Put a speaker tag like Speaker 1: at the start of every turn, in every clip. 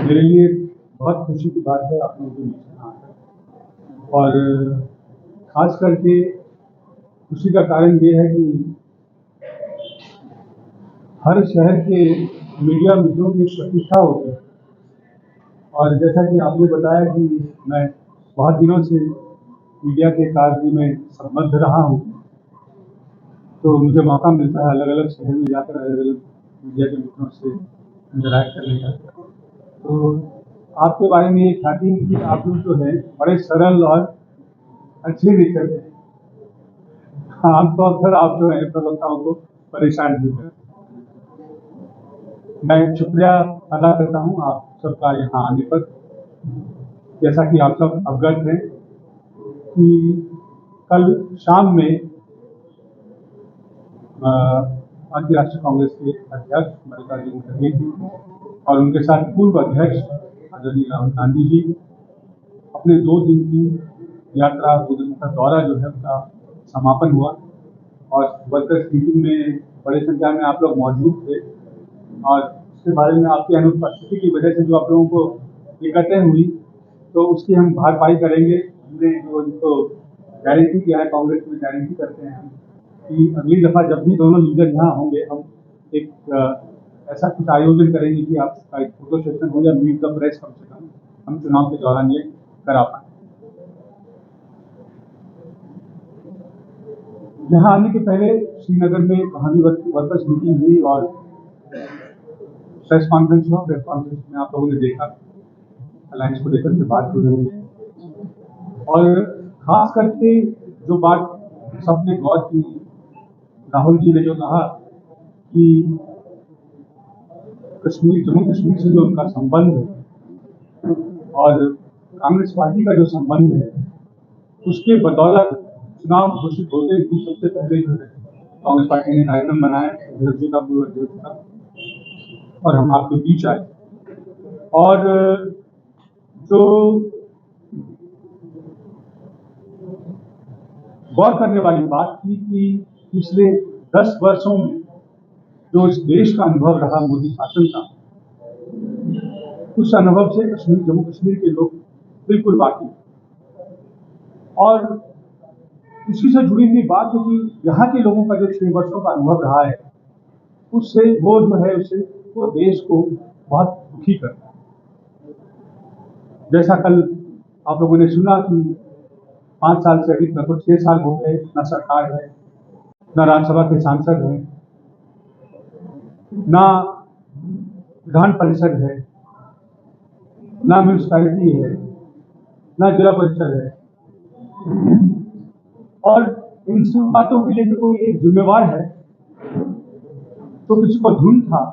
Speaker 1: मेरे लिए बहुत खुशी की बात है आप लोगों के बीच में आकर। और खास करके खुशी का कारण ये है कि हर शहर के मीडिया मित्रों की एक प्रतिष्ठा होती है। और जैसा कि आपने बताया कि मैं बहुत दिनों से मीडिया के कार्य में संबद्ध रहा हूँ, तो मुझे मौका मिलता है अलग अलग शहर में जाकर अलग अलग मीडिया के मित्रों से इंटरैक्ट करने का। तो आपके बारे में ये ख्याति है कि आप लोग जो है बड़े सरल और अच्छे नेचर के हैं। आमतौर पर आप जो है प्रवक्ताओं को परेशान भी करते हैं। मैं शुक्रिया अदा करता हूँ आप सबका यहाँ आने पर। जैसा कि आप सब अवगत हैं कि कल शाम में भारतीय राष्ट्रीय कांग्रेस के अध्यक्ष मल्लिकार्जुन खड़गे जी और उनके साथ पूर्व अध्यक्ष आदरणीय राहुल गांधी जी अपने 2 दिन की यात्रा, 2 दिन का दौरा जो है उसका समापन हुआ। और वर्कर्स मीटिंग में बड़ी संख्या में आप लोग मौजूद थे और उसके बारे में आपकी अनुपस्थिति की वजह से जो आप लोगों को दिक्कतें हुई, तो उसकी हम भरपाई करेंगे। हमने जो इनको गारंटी किया है, कांग्रेस में गारंटी करते हैं कि अगली दफा जब भी दोनों लीडर यहाँ होंगे, हम एक ऐसा कुछ आयोजन करेंगे कि आपका एक फोटो सेशन हो या मीट द प्रेस कम से कम हम चुनाव के दौरान ये करा पाए। यहाँ आने के पहले श्रीनगर में वहाँ भी वर्कर्स मीटिंग हुई और प्रेस कॉन्फ्रेंस हुआ। प्रेस कॉन्फ्रेंस में आप लोगों ने देखा अलायंस को लेकर के बात हो रही है। और खास करके जो बात सबने गौर की, राहुल जी ने जो कहा कि कश्मीर, जम्मू कश्मीर से जो उनका संबंध है और कांग्रेस पार्टी का जो संबंध है, उसके बदौलत चुनाव घोषित होते ही सबसे पहले जो है कांग्रेस पार्टी ने कार्यक्रम बनाया अध्यक्ष का, पूर्व अध्यक्ष का, और हम आपके बीच आए। और जो गौर करने वाली बात थी कि पिछले 10 वर्षों में जो इस देश का अनुभव रहा मोदी शासन का, उस अनुभव से कश्मीर, जम्मू कश्मीर के लोग बिल्कुल वाकिफ। और इसी से जुड़ी हुई बात है कि यहाँ के लोगों का जो 6 वर्षों का अनुभव रहा है, उससे वो जो है उससे वो देश को बहुत दुखी करता है। जैसा कल आप लोगों ने सुना कि 5 साल से अधिक, लगभग 6 साल हो गए, न सरकार है, न राज्यसभा के सांसद हैं, ना विधान परिषद है, ना म्यूनिसिपैलिटी है, ना जिला परिषद है। और इन सब बातों के लिए कोई एक जिम्मेवार है, तो किसी को धुन था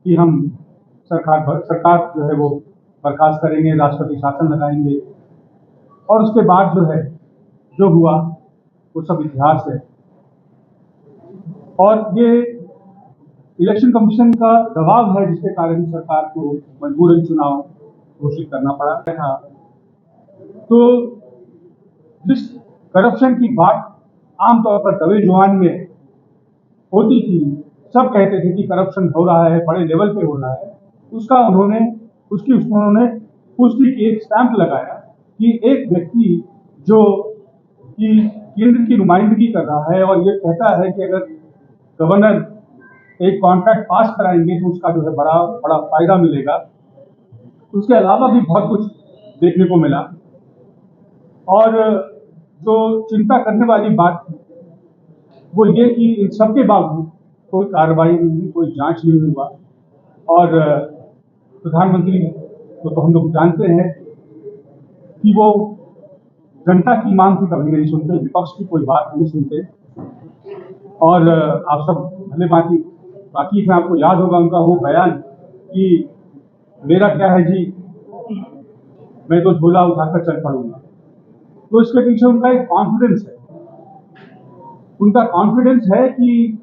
Speaker 1: कि हम सरकार जो है वो बर्खास्त करेंगे, राष्ट्रपति शासन लगाएंगे, और उसके बाद जो है जो हुआ वो सब इतिहास है। और ये इलेक्शन कमीशन का दबाव है जिसके कारण सरकार को मजबूरन चुनाव घोषित करना पड़ा था। तो जिस करप्शन की बात आमतौर पर दबे जुबान में होती थी, सब कहते थे कि करप्शन हो रहा है, बड़े लेवल पे हो रहा है, उसकी उन्होंने पुष्टि की, एक स्टैंप लगाया कि एक व्यक्ति जो कि केंद्र की नुमाइंदगी कर रहा है और ये कहता है कि अगर गवर्नर एक कॉन्ट्रैक्ट पास कराएंगे तो उसका जो है बड़ा बड़ा फायदा मिलेगा। उसके अलावा भी बहुत कुछ देखने को मिला। और जो चिंता करने वाली बात थी वो ये कि इन सबके बावजूद कोई कार्रवाई नहीं हुई, कोई जांच नहीं हुआ। और प्रधानमंत्री को तो हम लोग जानते हैं कि वो जनता की मांग की कभी नहीं सुनते, विपक्ष की कोई बात नहीं सुनते। और आप सब भले बाकी में आपको याद होगा उनका वो बयान कि मेरा क्या है जी, मैं तो झोला उठाकर चल पड़ूंगा। तो इसके पीछे उनका एक कॉन्फिडेंस है। उनका कॉन्फिडेंस है कि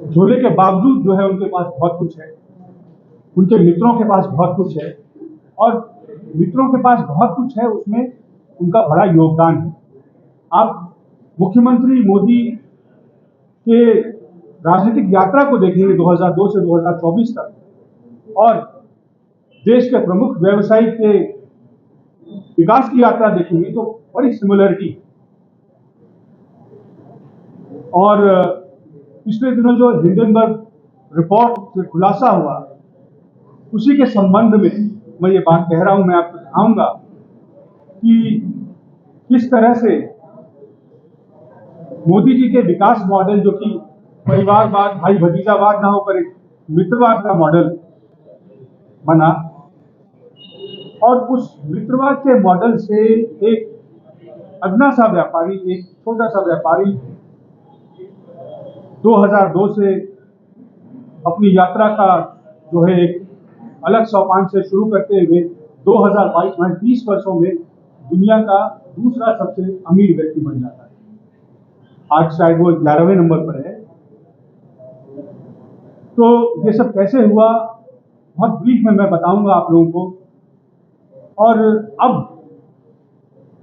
Speaker 1: झोले के बावजूद जो है उनके पास बहुत कुछ है, उनके मित्रों के पास बहुत कुछ है, और मित्रों के पास बहुत कुछ है उसमें उनका बड़ा योगदान है। आप मुख्यमंत्री मोदी के राजनीतिक यात्रा को देखेंगे 2002 से 2024 तक, और देश के प्रमुख व्यवसायी के विकास की यात्रा देखेंगे तो बड़ी सिमिलरिटी। और पिछले दिनों जो हिंडनबर्ग रिपोर्ट से खुलासा हुआ, उसी के संबंध में मैं ये बात कह रहा हूं। मैं आपको दिखाऊंगा कि किस तरह से मोदी जी के विकास मॉडल, जो कि परिवारवाद, भाई भतीजावाद ना होकर एक मित्रवाद का मॉडल बना, और उस मित्रवाद के मॉडल से एक अदना सा व्यापारी, एक छोटा सा व्यापारी 2002 से अपनी यात्रा का जो है एक अलग सोपान से शुरू करते हुए 2022 में 30 वर्षों में दुनिया का दूसरा सबसे अमीर व्यक्ति बन जाता है। आज शायद वो 11वें नंबर पर है। तो ये सब कैसे हुआ, बहुत ब्रीफ में मैं बताऊंगा आप लोगों को। और अब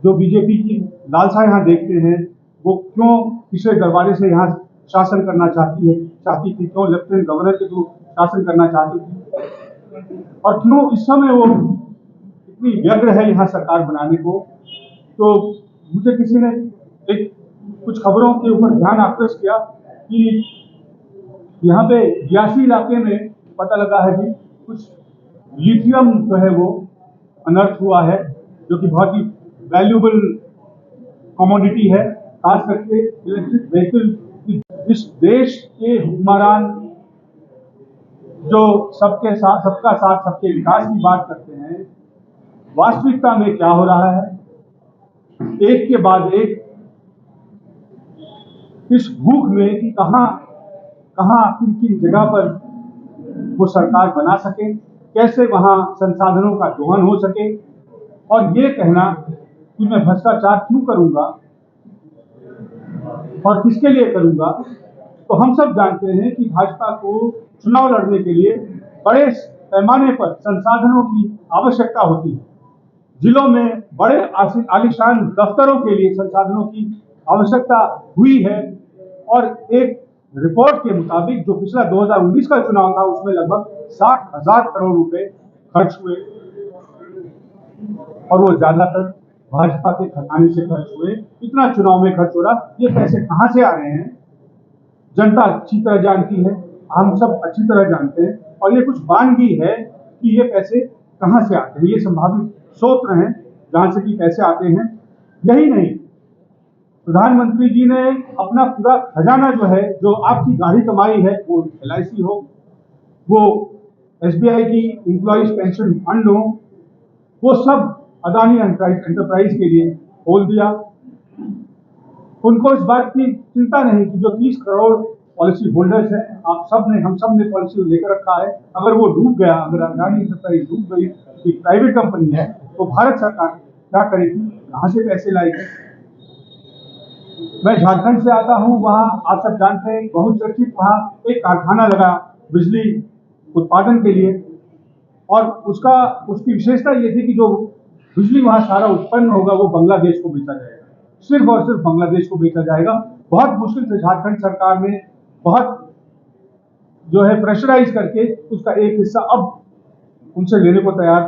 Speaker 1: जो बीजेपी की लालसा यहाँ देखते हैं, वो क्यों पिछले दरबारे से यहाँ शासन करना चाहती थी, क्यों लेफ्टिनेंट गवर्नर के थ्रू शासन करना चाहती थी, और क्यों इस समय वो इतनी व्यग्र है यहाँ सरकार बनाने को। तो मुझे किसी ने कुछ खबरों के ऊपर ध्यान आकृष्ट किया कि यहाँ पे रियासी इलाके में पता लगा है कि कुछ लिथियम जो है वो अनर्थ हुआ है, जो कि बहुत ही वैल्यूएबल कमोडिटी है, खास करके इलेक्ट्रिक व्हीकल। इस देश के हुक्मरान जो सबके साथ, सबका साथ, सबके विकास की बात करते हैं, वास्तविकता में क्या हो रहा है, एक के बाद एक इस भूख में कि कहां किन किन जगह पर वो सरकार बना सके, कैसे वहां संसाधनों का दोहन हो सके। और ये कहना कि मैं भ्रष्टाचार क्यों करूंगा और किसके लिए करूंगा, तो हम सब जानते हैं कि भाजपा को चुनाव लड़ने के लिए बड़े पैमाने पर संसाधनों की आवश्यकता होती है। जिलों में बड़े आलीशान दफ्तरों के लिए संसाधनों की आवश्यकता हुई है। और एक रिपोर्ट के मुताबिक जो पिछला 2019 का चुनाव था, उसमें लगभग 60,000 करोड़ रुपए खर्च हुए, और वो ज्यादातर भाजपा के खजाने से खर्च हुए। इतना चुनाव में खर्च हो रहा, ये पैसे कहां से आ रहे हैं जनता अच्छी तरह जानती है, हम सब अच्छी तरह जानते हैं। और ये कुछ वानगी है कि ये पैसे कहां से आते हैं, ये संभावित स्रोत हैं जहां से कि पैसे आते हैं। यही नहीं, प्रधानमंत्री जी ने अपना पूरा खजाना जो है, जो आपकी गाढ़ी कमाई है, वो LIC हो, वो SBI की एम्प्लॉइज पेंशन फंड हो, वो सब अदानी एंटरप्राइज के लिए खोल दिया। उनको इस बात की चिंता नहीं कि जो 30 करोड़ पॉलिसी होल्डर्स हैं, हम सब ने पॉलिसी लेकर रखा है, अगर वो डूब गया, अगर अदानी एंटरप्राइज डूब गई, एक प्राइवेट कंपनी है, तो भारत सरकार क्या करेगी, कहां से पैसे लाएगी। मैं झारखंड से आता हूं, वहां आप सब जानते हैं बहुत चर्चित वहां एक कारखाना लगा बिजली उत्पादन के लिए, और उसकी विशेषता ये थी कि जो बिजली वहां सारा उत्पन्न होगा वो बांग्लादेश को बेचा जाएगा, सिर्फ और सिर्फ बांग्लादेश को बेचा जाएगा। बहुत मुश्किल से झारखंड सरकार ने बहुत जो है प्रेशराइज करके उसका एक हिस्सा अब उनसे लेने को तैयार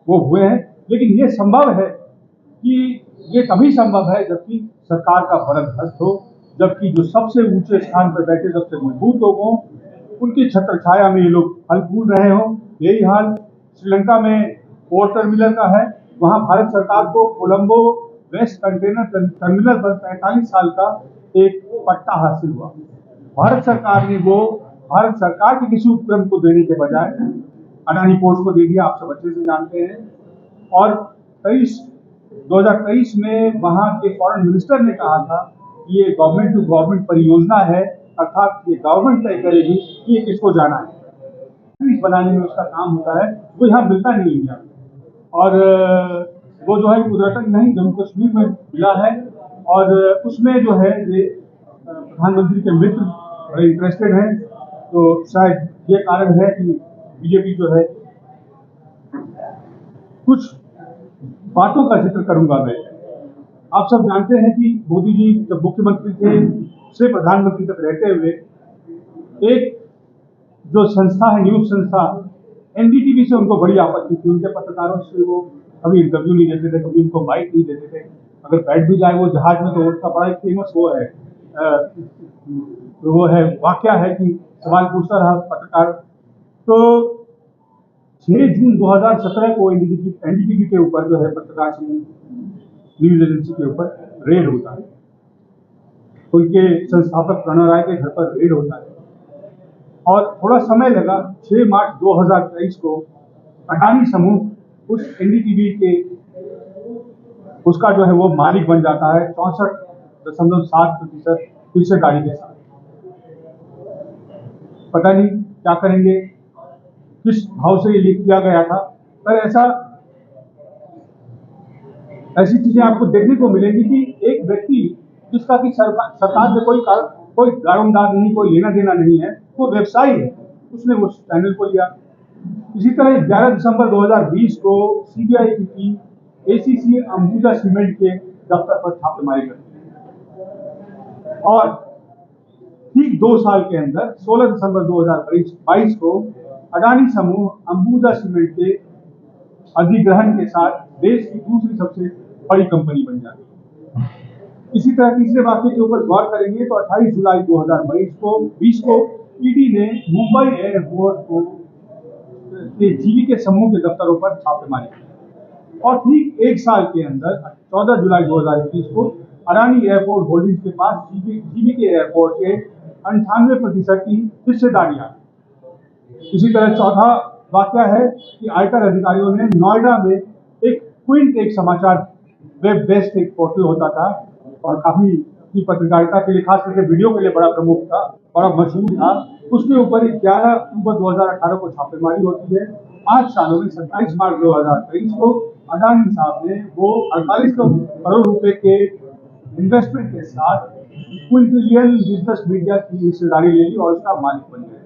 Speaker 1: वो हुए हैं। लेकिन ये संभव है कि ये तभी संभव है जबकि सरकार का बरदस्त हो, जबकि जो सबसे ऊंचे स्थान पर बैठे सबसे मजबूत लोग हों, उनकी छत्र छाया में ये लोग फल फूल रहे हों। यही हाल श्रीलंका में पोर्ट टर्मिनल का है। वहां भारत सरकार को कोलंबो वेस्ट कंटेनर टर्मिनल पर 45 साल का एक पट्टा हासिल हुआ। भारत सरकार के किसी उपक्रम को देने के बजाय अडानी पोर्ट्स को दे दिया, आप सब अच्छे से जानते हैं। और 2023 में वहां के फॉरेन मिनिस्टर ने कहा था कि ये गवर्नमेंट टू गवर्नमेंट परियोजना है, अर्थात ये गवर्नमेंट तय करेगी कि ये किसको जाना है, बनाने में उसका काम होता है, वो यहाँ मिलता नहीं इंडिया में। और वो जो है कुदरतन नहीं, जम्मू कश्मीर में मिला है। और उसमें जो है ये प्रधानमंत्री के मित्र बड़े इंटरेस्टेड हैं, तो शायद ये कारण है कि बीजेपी जो है, कुछ बातों का जिक्र करूंगा मैं। आप सब जानते हैं कि मोदी जी जब मुख्यमंत्री थे से प्रधानमंत्री तक रहते हुए एक जो संस्था है, न्यूज संस्था एनडीटीवी से उनको बड़ी आपत्ति थी, उनके पत्रकारों से वो कभी इंटरव्यू नहीं देते थे, कभी उनको बाइट नहीं देते थे। अगर बैठ भी जाए वो जहाज में तो उसका बड़ा एक फेमस वो है वाक्या है कि सवाल पूछता रहा पत्रकार। तो 6 जून 2017 को एनडीटीवी के ऊपर जो है पत्रकार समूह न्यूज एजेंसी के ऊपर रेड होता है, उनके संस्थापक प्रणव राय के घर पर रेड होता है। और थोड़ा समय लगा, 6 मार्च 2023 को अडानी समूह उस एनडीटीवी के उसका जो है वो मालिक बन जाता है 64.7% हिस्सेदारी के साथ। पता नहीं क्या करेंगे, किस भाव से ये लीक किया गया था, पर ऐसी चीजें आपको देखने को मिलेंगी कि एक व्यक्ति जिसका कि सरकार से कोई दारोमदार नहीं, कोई लेना देना नहीं है, वो व्यवसायी है, उसने उस चैनल को लिया। इसी तरह 11 दिसंबर 2020 को सीबीआई की टीम एसीसी अंबुजा सीमेंट के दफ्तर पर छापेमारी करती है और ठीक 2 साल के अंदर 16 दिसंबर 2022 को अडानी समूह अंबुजा सीमेंट के अधिग्रहण के साथ देश की दूसरी सबसे बड़ी कंपनी बन जाती है। इसी तरह तीसरे वाक्य के ऊपर गौर करेंगे तो 28 जुलाई 2020 को ईडी ने मुंबई एयरपोर्ट को के जीवी के समूह के दफ्तरों पर छापेमारी की और ठीक 1 साल के अंदर 14 जुलाई 2021 को अडानी एयरपोर्ट होल्डिंग्स के पास जीवी के एयरपोर्ट के 98% की हिस्सेदारियां। इसी तरह चौथा वाक्य है कि आयकर अधिकारियों ने नोएडा में एक समाचार वेब बेस्ड एक पोर्टल होता था और काफी अपनी पत्रकारिता के लिए, खास करके वीडियो के लिए बड़ा प्रमुख था, बड़ा मशहूर था, उसके ऊपर 11 अक्टूबर 2018 को छापेमारी होती है। 5 सालों में 27 मार्च 2023 को अडानी साहब ने वो 48 करोड़ रुपए के इन्वेस्टमेंट के साथ क्विंटिलियन बिजनेस मीडिया की हिस्सेदारी ले ली और उसका मालिक बन गया।